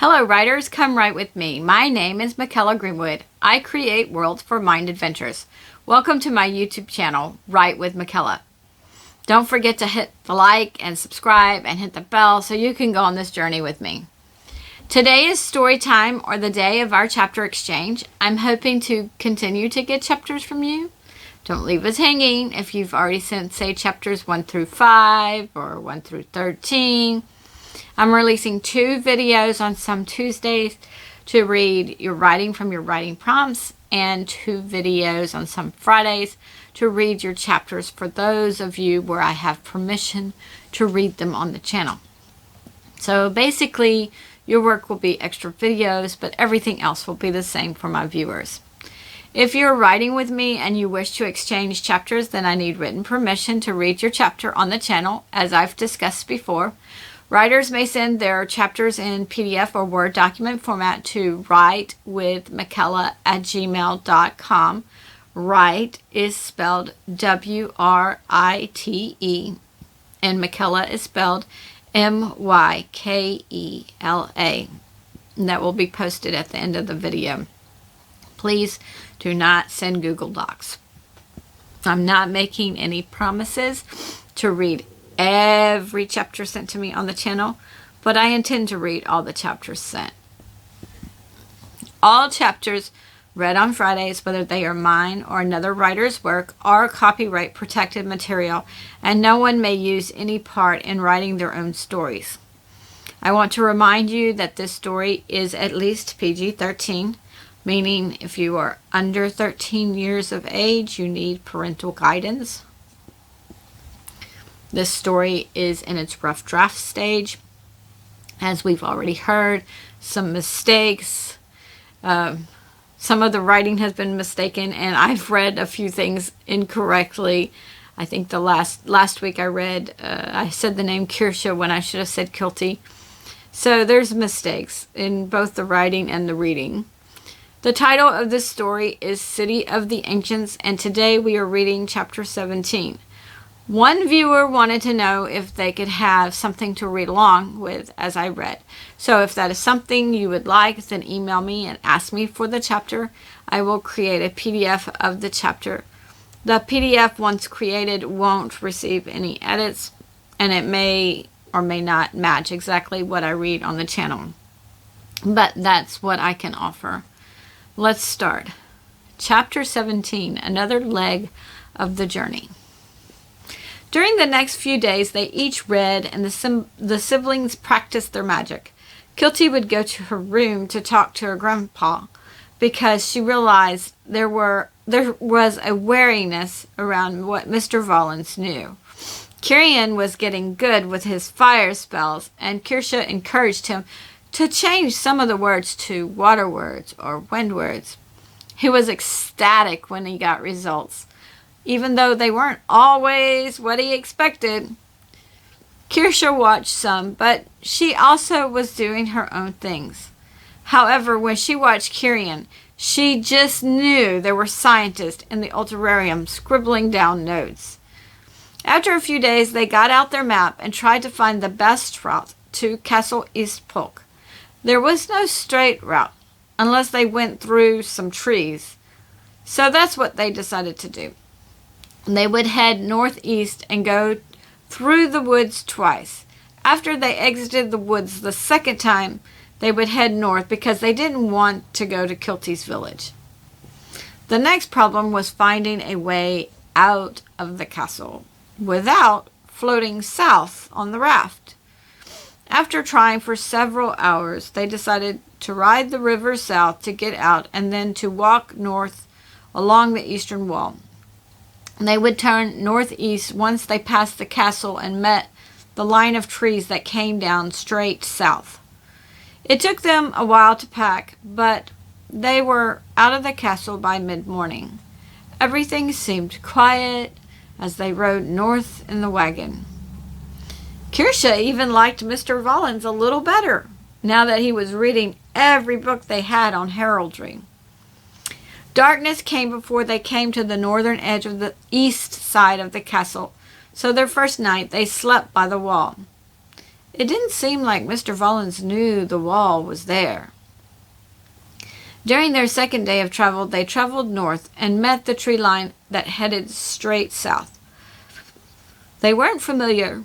Hello writers, come write with me. My name is Mykela Greenwood. I create worlds for mind adventures. Welcome to my YouTube channel, Write with Mykela. Don't forget to hit the like and subscribe and hit the bell so you can go on this journey with me. Today is story time, or the day of our chapter exchange. I'm hoping to continue to get chapters from you. Don't leave us hanging if you've already sent, say, chapters 1 through 5 or 1 through 13. I'm releasing 2 videos on some Tuesdays to read your writing from your writing prompts, and 2 videos on some Fridays to read your chapters for those of you where I have permission to read them on the channel. So basically, your work will be extra videos, but everything else will be the same for my viewers. If you're writing with me and you wish to exchange chapters, then I need written permission to read your chapter on the channel, as I've discussed before. Writers may send their chapters in PDF or Word document format to WritewithMykela@gmail.com. Write is spelled W-R-I-T-E, and Mykela is spelled M-Y-K-E-L-A. And that will be posted at the end of the video. Please do not send Google Docs. I'm not making any promises to read every chapter sent to me on the channel, but I intend to read all the chapters sent. All chapters read on Fridays, whether they are mine or another writer's work, are copyright protected material, and no one may use any part in writing their own stories. I want to remind you that this story is at least PG-13, meaning if you are under 13 years of age, you need parental guidance. This story is in its rough draft stage. As we've already heard, some mistakes. Some of the writing has been mistaken, and I've read a few things incorrectly. I think the last week I read, I said the name Kirsha when I should have said Kilty. So there's mistakes in both the writing and the reading. The title of this story is City of the Ancients, and today we are reading chapter 17. One viewer wanted to know if they could have something to read along with as I read. So if that is something you would like, then email me and ask me for the chapter. I will create a PDF of the chapter. The PDF, once created, won't receive any edits, and it may or may not match exactly what I read on the channel. But that's what I can offer. Let's start. Chapter 17, another leg of the journey. During the next few days, they each read, and the siblings practiced their magic. Kilty would go to her room to talk to her grandpa because she realized there was a wariness around what Mr. Vollins knew. Kirian was getting good with his fire spells, and Kirsha encouraged him to change some of the words to water words or wind words. He was ecstatic when he got results, even though they weren't always what he expected. Kirsha watched some, but she also was doing her own things. However, when she watched Kirian, she just knew there were scientists in the Ulterarium scribbling down notes. After a few days, they got out their map and tried to find the best route to Castle East Polk. There was no straight route, unless they went through some trees. So that's what they decided to do. They would head northeast and go through the woods twice. After they exited the woods the second time, they would head north because they didn't want to go to Kilty's village. The next problem was finding a way out of the castle without floating south on the raft. After trying for several hours, they decided to ride the river south to get out and then to walk north along the eastern wall. They would turn northeast once they passed the castle and met the line of trees that came down straight south. It took them a while to pack, but they were out of the castle by mid-morning. Everything seemed quiet as they rode north in the wagon. Kirsha even liked Mr. Vollins a little better, now that he was reading every book they had on heraldry. Darkness came before they came to the northern edge of the east side of the castle, so their first night they slept by the wall. It didn't seem like Mr. Vollins knew the wall was there. During their second day of travel, they traveled north and met the tree line that headed straight south. They weren't familiar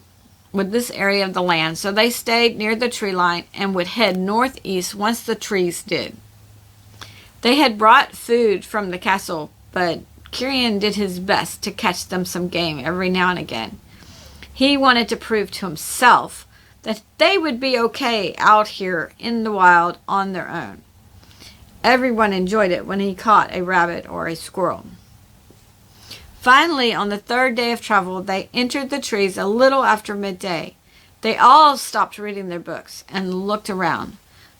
with this area of the land, so they stayed near the tree line and would head northeast once the trees did. They had brought food from the castle, but Kirian did his best to catch them some game every now and again. He wanted to prove to himself that they would be okay out here in the wild on their own. Everyone enjoyed it when he caught a rabbit or a squirrel. Finally, on the third day of travel, they entered the trees a little after midday. They all stopped reading their books and looked around.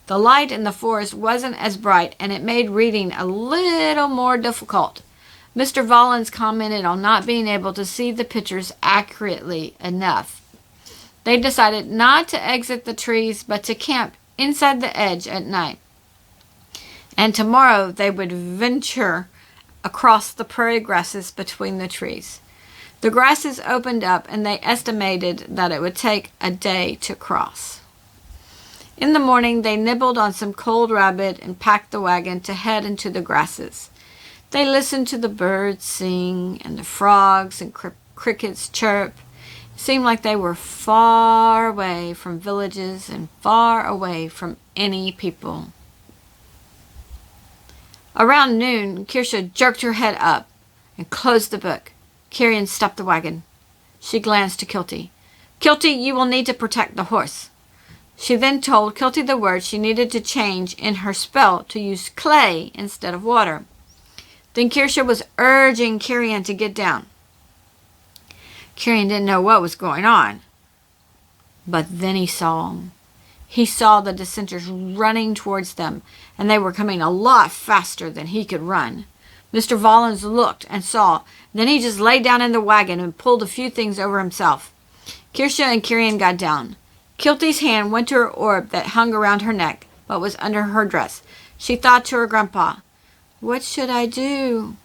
The light in the forest wasn't as bright, and it made reading a little more difficult. Mr. Vollins commented on not being able to see the pictures accurately enough. They decided not to exit the trees, but to camp inside the edge at night. And tomorrow they would venture across the prairie grasses between the trees. The grasses opened up, and they estimated that it would take a day to cross. In the morning, they nibbled on some cold rabbit and packed the wagon to head into the grasses. They listened to the birds sing and the frogs and crickets chirp. It seemed like they were far away from villages and far away from any people. Around noon, Kirsha jerked her head up and closed the book. Kirian stopped the wagon. She glanced to Kilty. "Kilty, you will need to protect the horse." She then told Kilty the word she needed to change in her spell to use clay instead of water. Then Kirsha was urging Kirian to get down. Kirian didn't know what was going on. But then he saw them. He saw the dissenters running towards them, and they were coming a lot faster than he could run. Mr. Vollins looked and saw. Then he just lay down in the wagon and pulled a few things over himself. Kirsha and Kirian got down. Kilty's hand went to her orb that hung around her neck, but was under her dress. She thought to her grandpa, "What should I do?"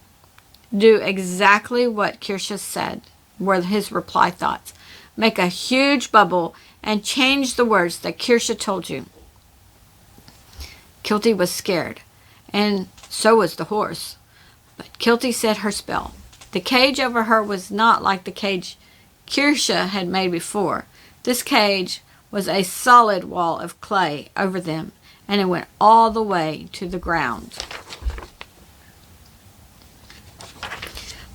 "Do exactly what Kirsha said," were his reply thoughts. "Make a huge bubble and change the words that Kirsha told you." Kilty was scared, and so was the horse. But Kilty said her spell. The cage over her was not like the cage Kirsha had made before. This cage was a solid wall of clay over them, and it went all the way to the ground.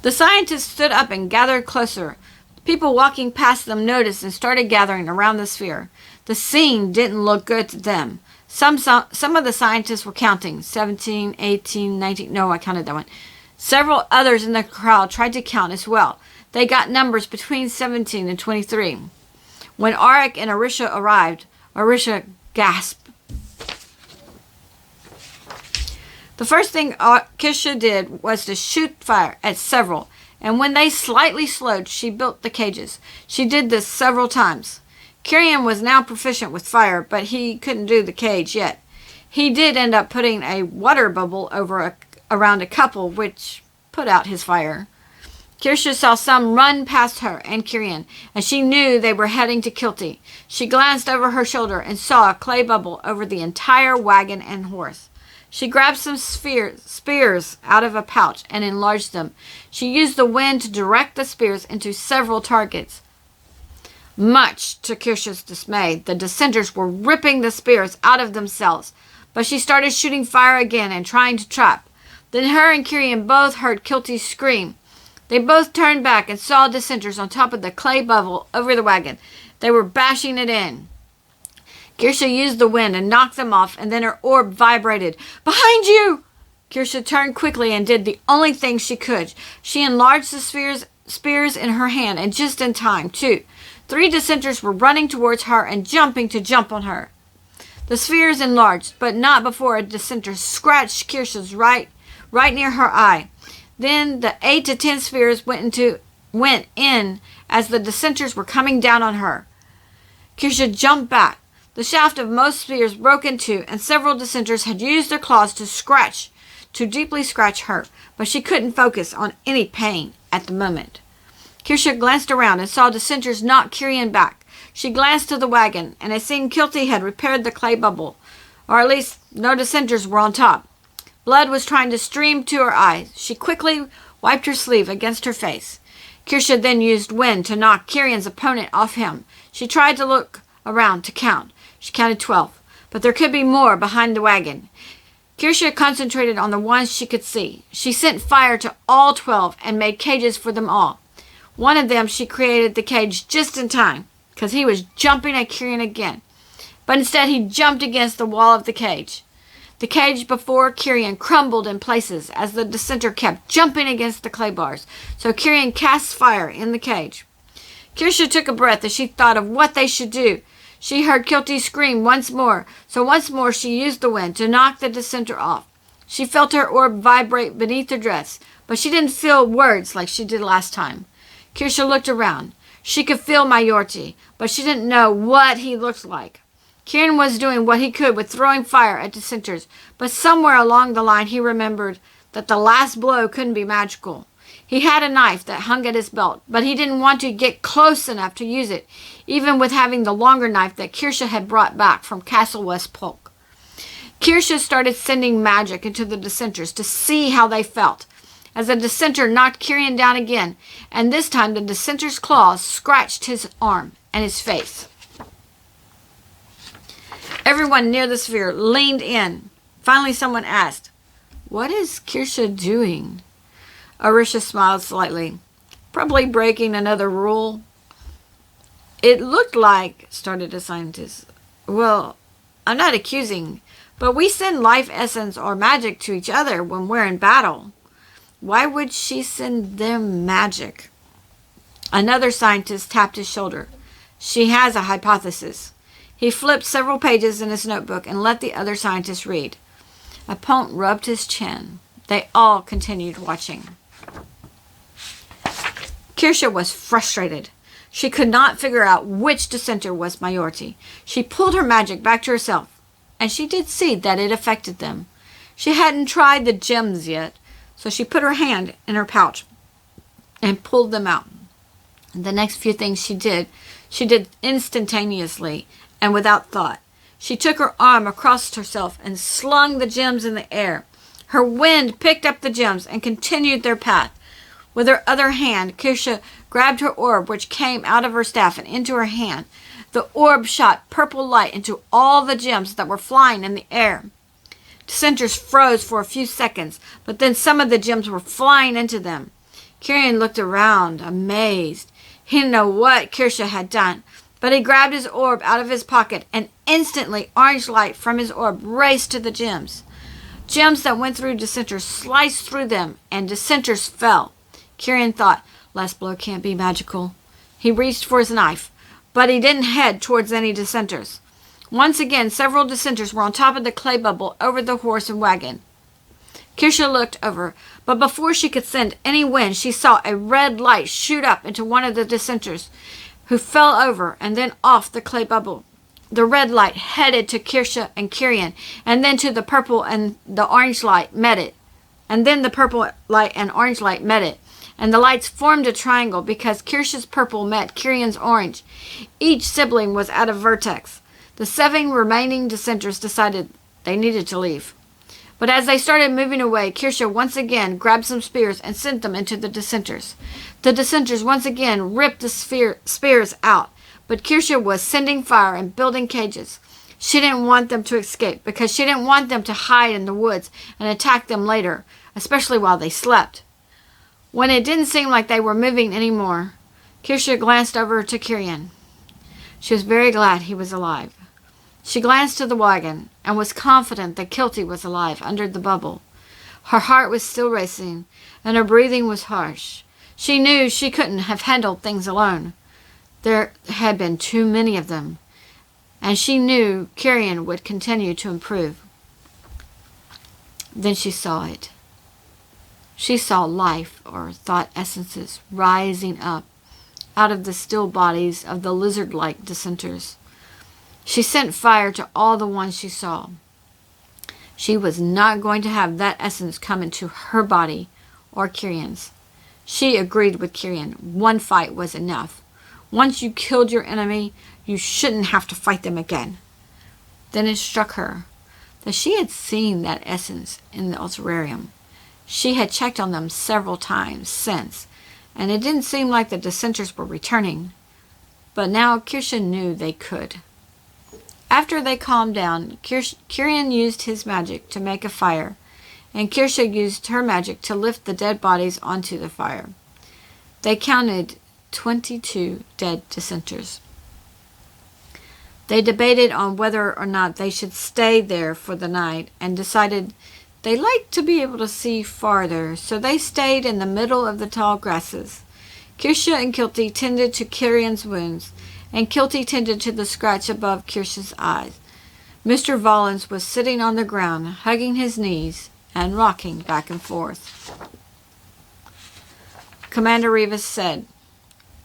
The scientists stood up and gathered closer. People walking past them noticed and started gathering around the sphere. The scene didn't look good to them. Some of the scientists were counting. 17, 18, 19. No, I counted that one. Several others in the crowd tried to count as well. They got numbers between 17 and 23. When Arik and Arisha arrived, Arisha gasped. The first thing Kirsha did was to shoot fire at several, and when they slightly slowed, she built the cages. She did this several times. Kirian was now proficient with fire, but he couldn't do the cage yet. He did end up putting a water bubble around a couple, which put out his fire. Kirsha saw some run past her and Kirian, and she knew they were heading to Kilty. She glanced over her shoulder and saw a clay bubble over the entire wagon and horse. She grabbed some spears out of a pouch and enlarged them. She used the wind to direct the spears into several targets. Much to Kirsha's dismay, the dissenters were ripping the spears out of themselves, but she started shooting fire again and trying to trap. Then her and Kirian both heard Kilty scream. They both turned back and saw dissenters on top of the clay bubble over the wagon. They were bashing it in. Kirsha used the wind and knocked them off, and then her orb vibrated. "Behind you!" Kirsha turned quickly and did the only thing she could. She enlarged the spears in her hand, and just in time, too. 3 dissenters were running towards her and jumping to jump on her. The spheres enlarged, but not before a dissenter scratched Kirsha's right near her eye. Then the 8 to 10 spheres went in as the dissenters were coming down on her. Kirsha jumped back. The shaft of most spheres broke in two, and several dissenters had used their claws to deeply scratch her, but she couldn't focus on any pain at the moment. Kirsha glanced around and saw dissenters knock Kirian back. She glanced to the wagon, and had seen Kilty had repaired the clay bubble, or at least no dissenters were on top. Blood was trying to stream to her eyes. She quickly wiped her sleeve against her face. Kirsha then used wind to knock Kirian's opponent off him. She tried to look around to count. She counted 12, but there could be more behind the wagon. Kirsha concentrated on the ones she could see. She sent fire to all 12 and made cages for them all. One of them she created the cage just in time, because he was jumping at Kirian again. But instead he jumped against the wall of the cage. The cage before Kirian crumbled in places as the dissenter kept jumping against the clay bars, so Kirian cast fire in the cage. Kirsha took a breath as she thought of what they should do. She heard Kilty scream once more, so once more she used the wind to knock the dissenter off. She felt her orb vibrate beneath her dress, but she didn't feel words like she did last time. Kirsha looked around. She could feel Mayorti, but she didn't know what he looked like. Kirian was doing what he could with throwing fire at dissenters, but somewhere along the line he remembered that the last blow couldn't be magical. He had a knife that hung at his belt, but he didn't want to get close enough to use it, even with having the longer knife that Kirsha had brought back from Castle West Polk. Kirsha started sending magic into the dissenters to see how they felt, as the dissenter knocked Kirian down again, and this time the dissenter's claws scratched his arm and his face. Everyone near the sphere leaned in. Finally someone asked, "What is Kirsha doing?" Orisha smiled slightly. "Probably breaking another rule." "It looked like," started a scientist. "Well, I'm not accusing, but we send life essence or magic to each other when we're in battle. Why would she send them magic?" Another scientist tapped his shoulder. "She has a hypothesis." He flipped several pages in his notebook and let the other scientist read. Apont rubbed his chin. They all continued watching. Kirsha was frustrated. She could not figure out which dissenter was Mayorti. She pulled her magic back to herself, and she did see that it affected them. She hadn't tried the gems yet, so she put her hand in her pouch and pulled them out. The next few things she did instantaneously and without thought. She took her arm across herself and slung the gems in the air. Her wind picked up the gems and continued their path. With her other hand, Kirsha grabbed her orb, which came out of her staff and into her hand. The orb shot purple light into all the gems that were flying in the air. Dissenters froze for a few seconds, but then some of the gems were flying into them. Kirian looked around, amazed. He didn't know what Kirsha had done, but he grabbed his orb out of his pocket, and instantly orange light from his orb raced to the gems. Gems that went through dissenters sliced through them, and dissenters fell. Kirian thought, "Last blow can't be magical." He reached for his knife, but he didn't head towards any dissenters. Once again, several dissenters were on top of the clay bubble over the horse and wagon. Kirsha looked over, but before she could send any wind, she saw a red light shoot up into one of the dissenters, who fell over and then off the clay bubble. The red light headed to Kirsha and Kirian, and then to the purple and the orange light met it. And then the purple light and orange light met it. And the lights formed a triangle because Kirsha's purple met Kirian's orange. Each sibling was at a vertex. The 7 remaining dissenters decided they needed to leave. But as they started moving away, Kirsha once again grabbed some spears and sent them into the dissenters. The dissenters once again ripped the spears out, but Kirsha was sending fire and building cages. She didn't want them to escape because she didn't want them to hide in the woods and attack them later, especially while they slept. When it didn't seem like they were moving anymore, Kirsha glanced over to Kirian. She was very glad he was alive. She glanced to the wagon and was confident that Kilty was alive under the bubble. Her heart was still racing, and her breathing was harsh. She knew she couldn't have handled things alone. There had been too many of them, and she knew Kirian would continue to improve. Then she saw it. She saw life, or thought essences, rising up out of the still bodies of the lizard-like dissenters. She sent fire to all the ones she saw. She was not going to have that essence come into her body or Kirian's. She agreed with Kirian. One fight was enough. Once you killed your enemy, You shouldn't have to fight them again." Then it struck her that she had seen that essence in the alterarium. She had checked on them several times since, and it didn't seem like the dissenters were returning. But now Kirsche knew they could. After they calmed down, Kirian used his magic to make a fire, and Kirsche used her magic to lift the dead bodies onto the fire. They counted 22 dead dissenters. They debated on whether or not they should stay there for the night and decided they liked to be able to see farther, so they stayed in the middle of the tall grasses. Kirsche and Kilty tended to Kirian's wounds, and Kilty tended to the scratch above Kirsche's eyes. Mr. Valens was sitting on the ground, hugging his knees and rocking back and forth. Commander Rivas said,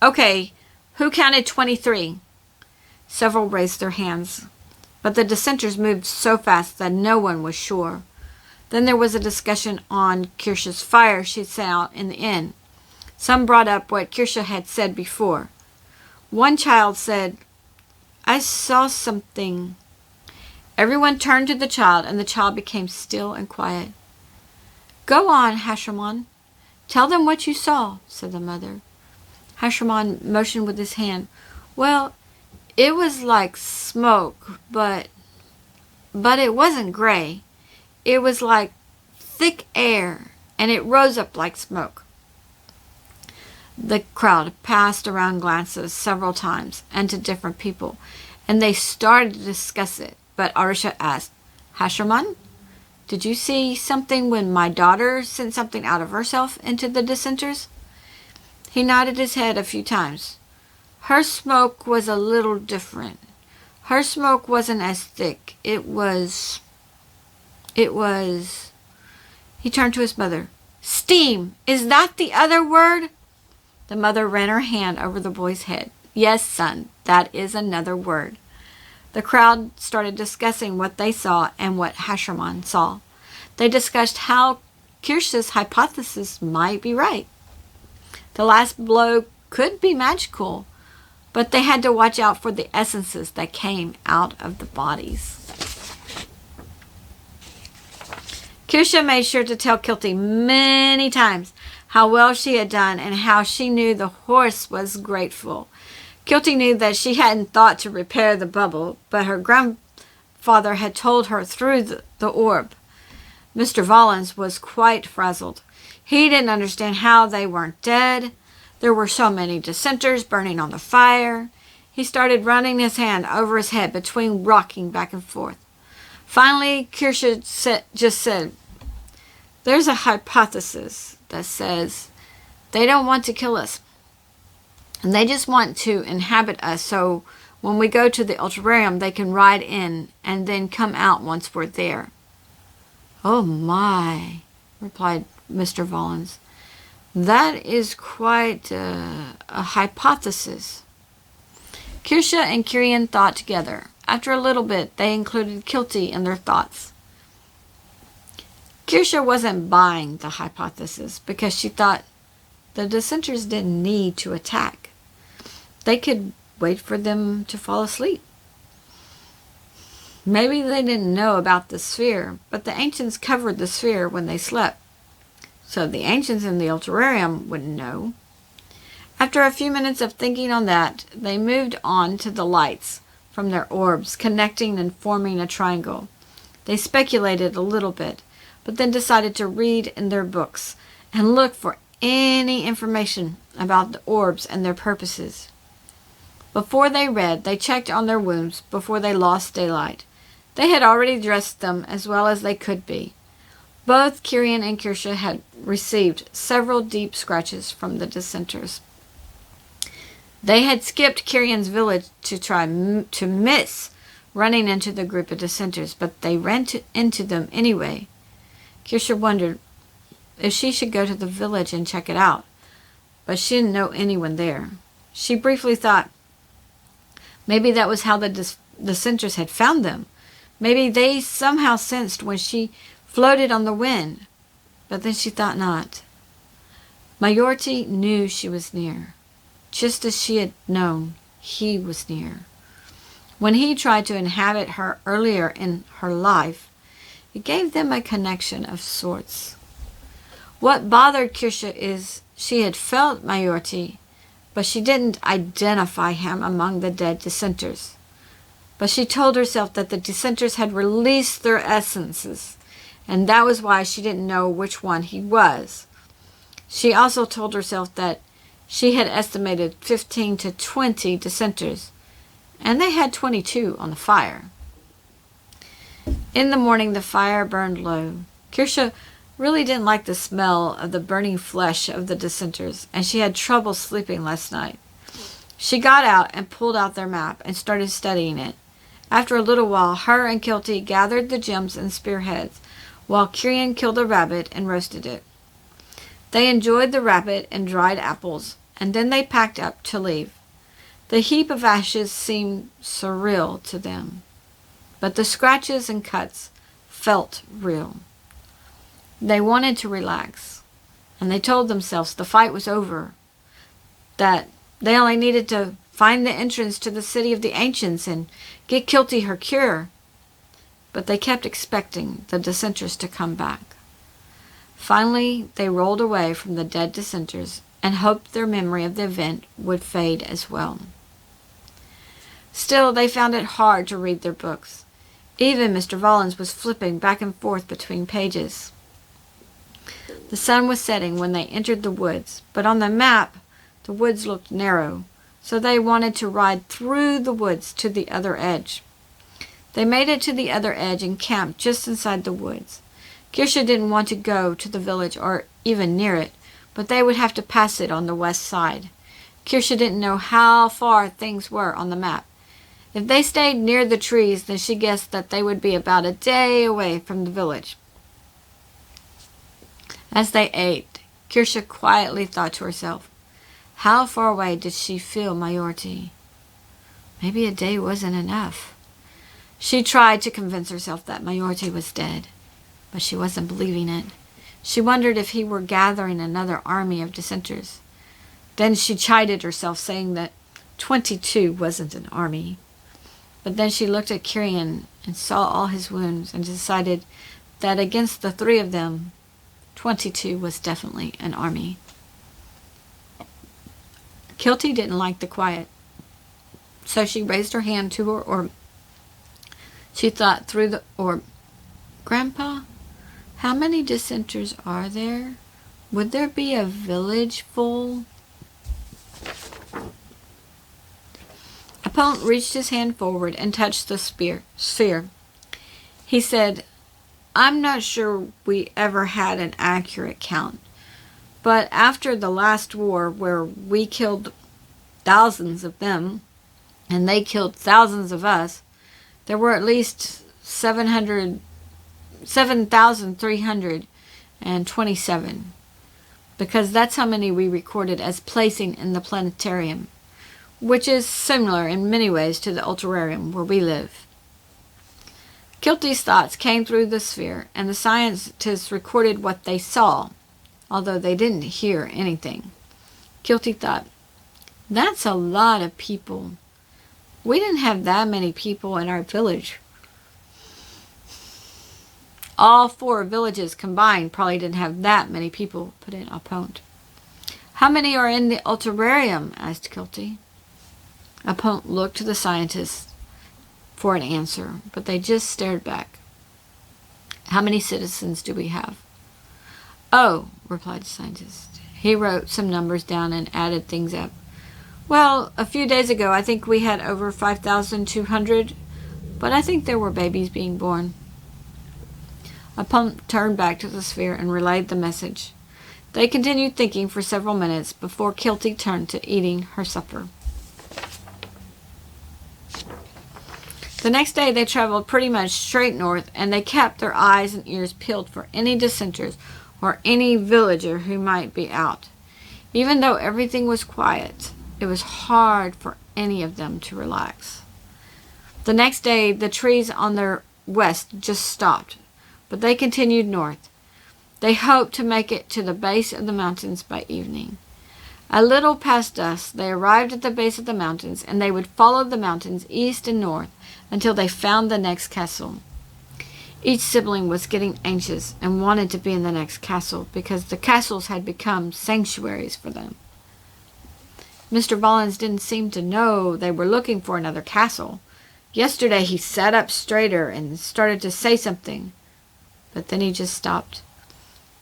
"Okay, who counted 23? Several raised their hands, but the dissenters moved so fast that no one was sure. Then there was a discussion on Kirsche's fire she'd set out in the inn. Some brought up what Kirsche had said before. One child said, "I saw something." Everyone turned to the child, and the child became still and quiet. "Go on, Hasherman. Tell them what you saw," said the mother. Hasherman motioned with his hand. "Well, it was like smoke, but it wasn't gray. It was like thick air, and it rose up like smoke." The crowd passed around glances several times and to different people, and they started to discuss it. But Arisha asked, "Hasherman, did you see something when my daughter sent something out of herself into the dissenters?" He nodded his head a few times. "Her smoke was a little different. Her smoke wasn't as thick. It was... He turned to his mother. "Steam! Is that the other word?" The mother ran her hand over the boy's head. "Yes, son, that is another word." The crowd started discussing what they saw and what Hasherman saw. They discussed how Kirsche's hypothesis might be right. The last blow could be magical, but they had to watch out for the essences that came out of the bodies. Kirsche made sure to tell Kilty many times how well she had done and how she knew the horse was grateful. Kilty knew that she hadn't thought to repair the bubble, but her grandfather had told her through the orb. Mr. Valens was quite frazzled. He didn't understand how they weren't dead. There were so many dissenters burning on the fire. He started running his hand over his head between rocking back and forth. Finally, Kirsche just said, "There's a hypothesis that says they don't want to kill us. And they just want to inhabit us so when we go to the ultrarium they can ride in and then come out once we're there." "Oh my," replied Mr. Valens. "That is quite a hypothesis." Kirsche and Kirian thought together. After a little bit, they included Kilty in their thoughts. Kirsche wasn't buying the hypothesis because she thought the dissenters didn't need to attack. They could wait for them to fall asleep. Maybe they didn't know about the sphere, but the ancients covered the sphere when they slept. So the ancients in the ultrarium wouldn't know. After a few minutes of thinking on that, they moved on to the lights from their orbs, connecting and forming a triangle. They speculated a little bit, but then decided to read in their books and look for any information about the orbs and their purposes. Before they read, they checked on their wounds before they lost daylight. They had already dressed them as well as they could be. Both Kirian and Kirsche had received several deep scratches from the dissenters. They had skipped Kirian's village to try to miss running into the group of dissenters, but they ran into them anyway. Kirsche wondered if she should go to the village and check it out, but she didn't know anyone there. She briefly thought maybe that was how the dissenters had found them. Maybe they somehow sensed when she floated on the wind, but then she thought not. Majority knew she was near, just as she had known he was near. When he tried to inhabit her earlier in her life, it gave them a connection of sorts. What bothered Kirche is she had felt Mayorti, but she didn't identify him among the dead dissenters. But she told herself that the dissenters had released their essences, and that was why she didn't know which one he was. She also told herself that she had estimated 15 to 20 dissenters, and they had 22 on the fire. In the morning, the fire burned low. Kirche really didn't like the smell of the burning flesh of the dissenters, and she had trouble sleeping last night. She got out and pulled out their map and started studying it. After a little while, her and Kilty gathered the gems and spearheads, while Kirian killed a rabbit and roasted it. They enjoyed the rabbit and dried apples, and then they packed up to leave. The heap of ashes seemed surreal to them, but the scratches and cuts felt real. They wanted to relax, and they told themselves the fight was over, that they only needed to find the entrance to the city of the ancients and get Kilty her cure. But they kept expecting the dissenters to come back. Finally, they rolled away from the dead dissenters and hoped their memory of the event would fade as well. Still, they found it hard to read their books. Even Mr. Vollins was flipping back and forth between pages. The sun was setting when they entered the woods, but on the map, the woods looked narrow, so they wanted to ride through the woods to the other edge. They made it to the other edge and camped just inside the woods. Kirche didn't want to go to the village or even near it, but they would have to pass it on the west side. Kirche didn't know how far things were on the map. If they stayed near the trees, then she guessed that they would be about a day away from the village. As they ate, Kirche quietly thought to herself, how far away did she feel Mayorti? Maybe a day wasn't enough. She tried to convince herself that Mayorti was dead, but she wasn't believing it. She wondered if he were gathering another army of dissenters. Then she chided herself, saying that 22 wasn't an army. But then she looked at Kirian and saw all his wounds and decided that against the 3 of them, 22 was definitely an army. Kilty didn't like the quiet, so she raised her hand to her orb. She thought through the orb, Grandpa, how many dissenters are there? Would there be a village full? Apont reached his hand forward and touched the sphere. He said, I'm not sure we ever had an accurate count, but after the last war where we killed thousands of them and they killed thousands of us, there were at least 7,327, because that's how many we recorded as placing in the planetarium, which is similar in many ways to the ultrarium where we live. Kilty's thoughts came through the sphere, and the scientists recorded what they saw, although they didn't hear anything. Kilty thought, that's a lot of people. We didn't have that many people in our village. All 4 villages combined probably didn't have that many people, put in Apont. How many are in the ultrarium? Asked Kilty. Apont looked to the scientists for an answer, but they just stared back. How many citizens do we have? Oh, replied the scientist. He wrote some numbers down and added things up. Well, a few days ago I think we had over 5,200, but I think there were babies being born. Apont turned back to the sphere and relayed the message. They continued thinking for several minutes before Kilty turned to eating her supper. The next day they traveled pretty much straight north, and they kept their eyes and ears peeled for any dissenters or any villager who might be out. Even though everything was quiet, it was hard for any of them to relax. The next day the trees on their west just stopped, but they continued north. They hoped to make it to the base of the mountains by evening. A little past dusk, they arrived at the base of the mountains, and they would follow the mountains east and north until they found the next castle. Each sibling was getting anxious and wanted to be in the next castle because the castles had become sanctuaries for them. Mr. Bollins didn't seem to know they were looking for another castle. Yesterday he sat up straighter and started to say something, but then he just stopped.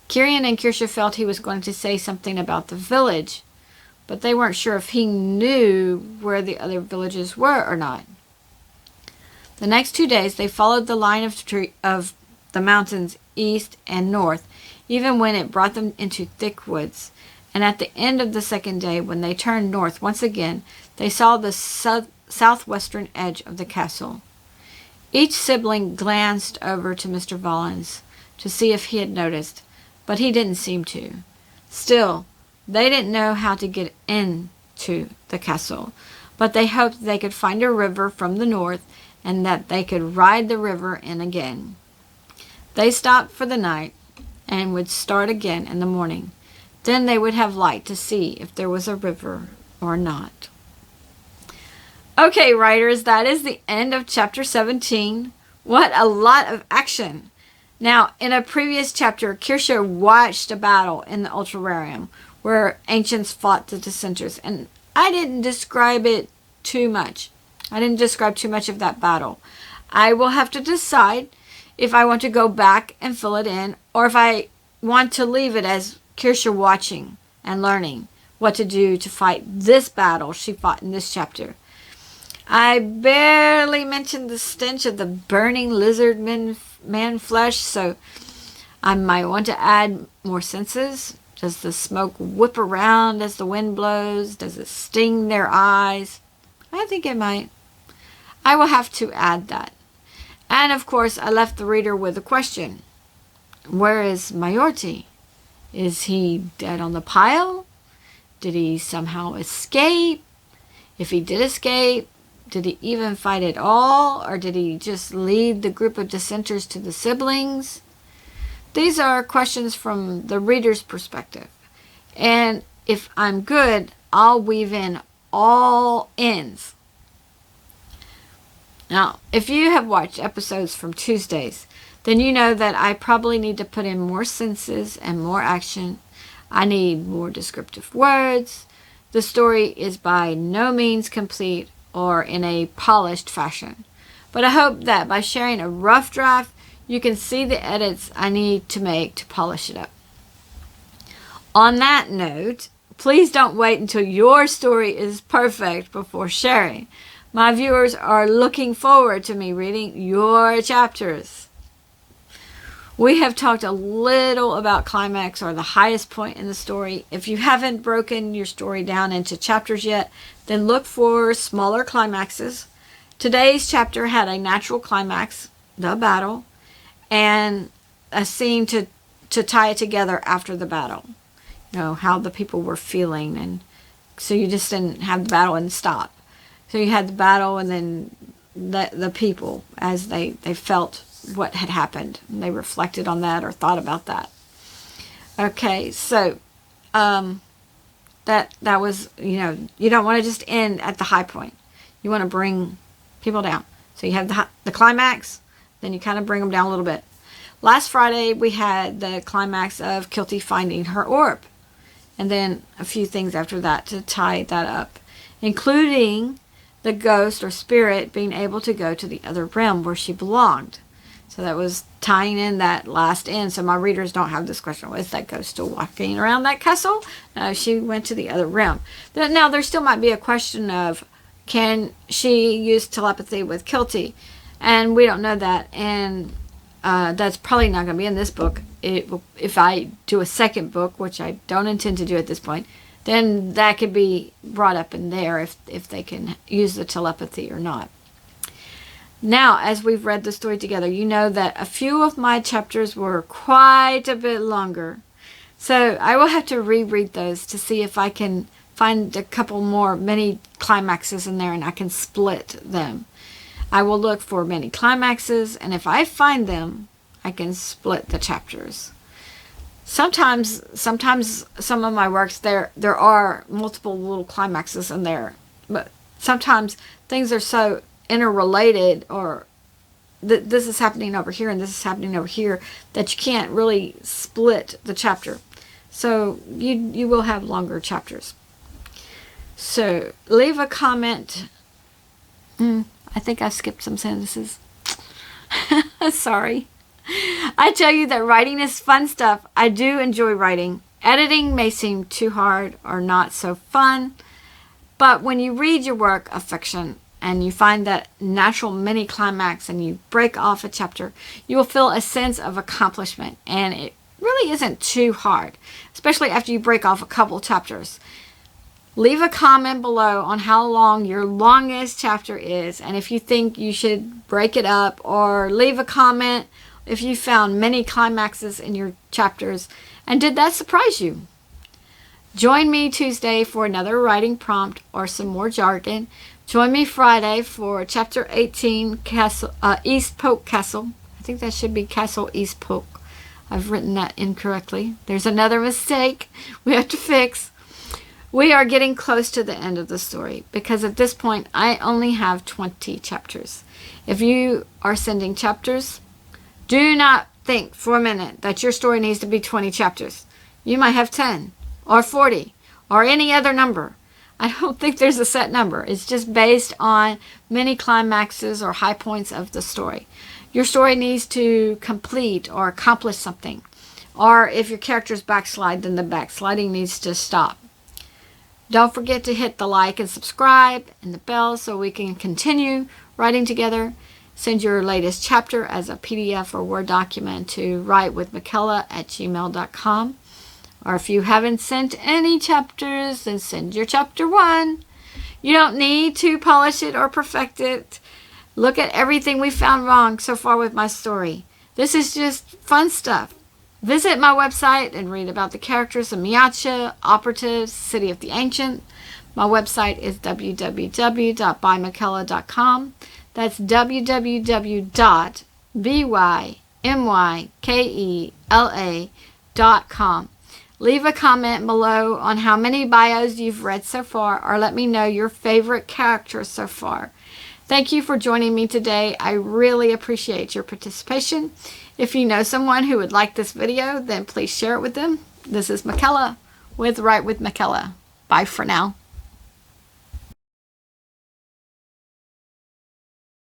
Kirian and Kirsha felt he was going to say something about the village, but they weren't sure if he knew where the other villages were or not. The next 2 days they followed the line of the mountains east and north, even when it brought them into thick woods. And at the end of the second day, when they turned north once again, they saw the southwestern edge of the castle. Each sibling glanced over to Mr. Bollins to see if he had noticed, but he didn't seem to. Still, they didn't know how to get into the castle, but they hoped they could find a river from the north and that they could ride the river in again. They stopped for the night and would start again in the morning. Then they would have light to see if there was a river or not. Okay, writers, that is the end of chapter 17. What a lot of action. Now, in a previous chapter, Kirsha watched a battle in the Ultrararium where ancients fought the dissenters, and I didn't describe it too much. I didn't describe too much of that battle. I will have to decide if I want to go back and fill it in, or if I want to leave it as Kirsha watching and learning what to do to fight this battle she fought in this chapter. I barely mentioned the stench of the burning lizard man flesh, so I might want to add more senses. Does the smoke whip around as the wind blows? Does it sting their eyes? I think it might. I will have to add that. And of course, I left the reader with a question. Where is Mayorti? Is he dead on the pile? Did he somehow escape? If he did escape, did he even fight at all? Or did he just lead the group of dissenters to the siblings? These are questions from the reader's perspective. And if I'm good, I'll weave in all ends. Now, if you have watched episodes from Tuesdays, then you know that I probably need to put in more senses and more action. I need more descriptive words. The story is by no means complete or in a polished fashion. But I hope that by sharing a rough draft, you can see the edits I need to make to polish it up. On that note, please don't wait until your story is perfect before sharing. My viewers are looking forward to me reading your chapters. We have talked a little about climax, or the highest point in the story. If you haven't broken your story down into chapters yet, then look for smaller climaxes. Today's chapter had a natural climax, the battle, and a scene to tie it together after the battle. You know, how the people were feeling, and so you just didn't have the battle and stop. So you had the battle and then the people as they felt what had happened. And they reflected on that or thought about that. Okay, so that was, you know, you don't want to just end at the high point. You want to bring people down. So you have the climax, then you kind of bring them down a little bit. Last Friday we had the climax of Kilty finding her orb. And then a few things after that to tie that up, including the ghost or spirit being able to go to the other realm where she belonged. So that was tying in that last end. So my readers don't have this question. Is that ghost still walking around that castle? No, she went to the other realm. Now there still might be a question of, can she use telepathy with Kilty? And we don't know that. And that's probably not going to be in this book. If I do a second book, which I don't intend to do at this point, then that could be brought up in there if they can use the telepathy or not. Now, as we've read the story together, you know that a few of my chapters were quite a bit longer. So I will have to reread those to see if I can find a couple more mini climaxes in there and I can split them. I will look for many climaxes, and if I find them, I can split the chapters. sometimes some of my works, there are multiple little climaxes in there, but sometimes things are so interrelated, or this is happening over here and this is happening over here, that you can't really split the chapter. So you will have longer chapters. So leave a comment. I think I skipped some sentences. Sorry. I tell you that writing is fun stuff. I do enjoy writing. Editing may seem too hard or not so fun, but when you read your work of fiction and you find that natural mini climax and you break off a chapter, you will feel a sense of accomplishment, and it really isn't too hard, especially after you break off a couple chapters. Leave a comment below on how long your longest chapter is, and if you think you should break it up, or leave a comment if you found many climaxes in your chapters, and did that surprise you? Join me Tuesday for another writing prompt or some more jargon. Join me Friday for chapter 18, East Polk Castle. I think that should be Castle East Polk. I've written that incorrectly. There's another mistake we have to fix. We are getting close to the end of the story, because at this point I only have 20 chapters. If you are sending chapters, do not think for a minute that your story needs to be 20 chapters. You might have 10 or 40 or any other number. I don't think there's a set number. It's just based on many climaxes or high points of the story. Your story needs to complete or accomplish something. Or if your characters backslide, then the backsliding needs to stop. Don't forget to hit the like and subscribe and the bell so we can continue writing together. Send your latest chapter as a PDF or Word document to WritewithMykela@gmail.com. Or if you haven't sent any chapters, then send your chapter 1. You don't need to polish it or perfect it. Look at everything we found wrong so far with my story. This is just fun stuff. Visit my website and read about the characters of Mykela, operatives, City of the Ancient. My website is www.bymykela.com. That's www.bymykela.com. Leave a comment below on how many bios you've read so far, or let me know your favorite characters so far. Thank you for joining me today. I really appreciate your participation. If you know someone who would like this video, then please share it with them. This is Mykela with Write with Mykela. Bye for now.